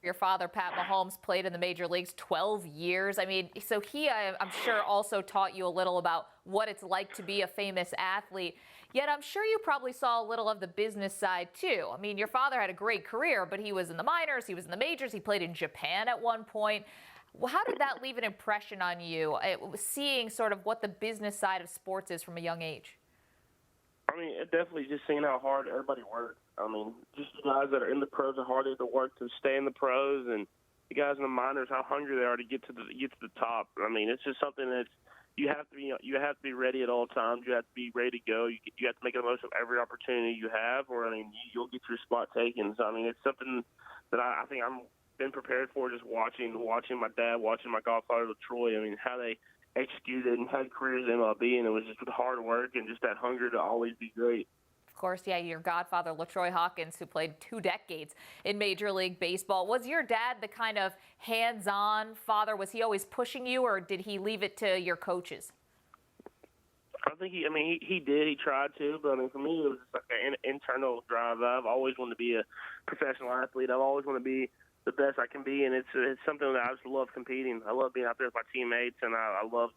Your father, Pat Mahomes, played in the major leagues 12 years. I mean, so I'm sure, also taught you a little about what it's like to be a famous athlete. Yet I'm sure you probably saw a little of the business side, too. I mean, your father had a great career, but he was in the minors, he was in the majors, he played in Japan at one point. Well, how did that leave an impression on you, seeing sort of what the business side of sports is from a young age? I mean, it definitely just seeing how hard everybody works. I mean, just the guys that are in the pros, how hard they have to work to stay in the pros, and the guys in the minors, how hungry they are to get to the top. I mean, it's just something that you have to be ready at all times. You have to be ready to go. You have to make the most of every opportunity you have, or I mean, you'll get your spot taken. So I mean, it's something that I think I'm been prepared for, just watching my dad, watching my Godfather LaTroy. I mean, how they executed and had careers in MLB, and it was just with hard work and just that hunger to always be great. Of course, yeah, your Godfather LaTroy Hawkins, who played 2 decades in Major League Baseball. Was your dad the kind of hands-on father? Was he always pushing you, or did he leave it to your coaches? I think he did. He tried to, but I mean, for me, it was just like an internal drive. I've always wanted to be a professional athlete. I've always wanted to be the best I can be, and it's something that I just love competing. I love being out there with my teammates, and I love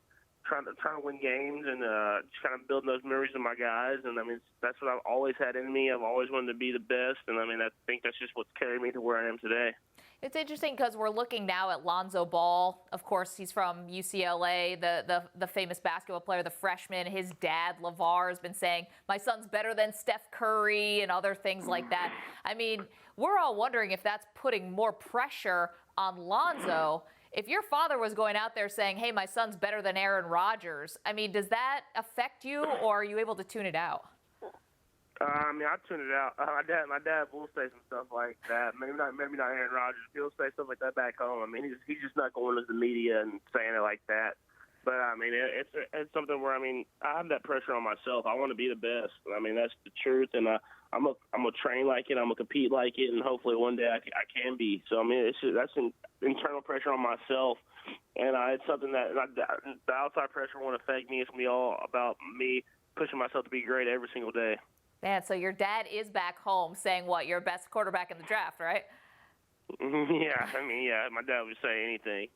trying to win games and just kind of building those memories with my guys. And I mean, that's what I've always had in me. I've always wanted to be the best, and I mean, I think that's just what's carried me to where I am today. It's interesting because we're looking now at Lonzo Ball. Of course, he's from UCLA, the famous basketball player, the freshman. His dad, LeVar, has been saying, my son's better than Steph Curry and other things like that. I mean, we're all wondering if that's putting more pressure on Lonzo. If your father was going out there saying, hey, my son's better than Aaron Rodgers, I mean, does that affect you, or are you able to tune it out? I mean, I tune it out. My dad will say some stuff like that. Maybe not Aaron Rodgers. He'll say stuff like that back home. I mean, he's just not going to the media and saying it like that. But I mean, it's something where I mean, I have that pressure on myself. I want to be the best. I mean, that's the truth, and I'm gonna train like it. I'm gonna compete like it, and hopefully one day I can be. So I mean, that's an internal pressure on myself, and it's something that the outside pressure won't affect me. It's gonna be all about me pushing myself to be great every single day. Man, so your dad is back home saying what? You're best quarterback in the draft, right? Yeah, I mean, yeah, my dad would say anything.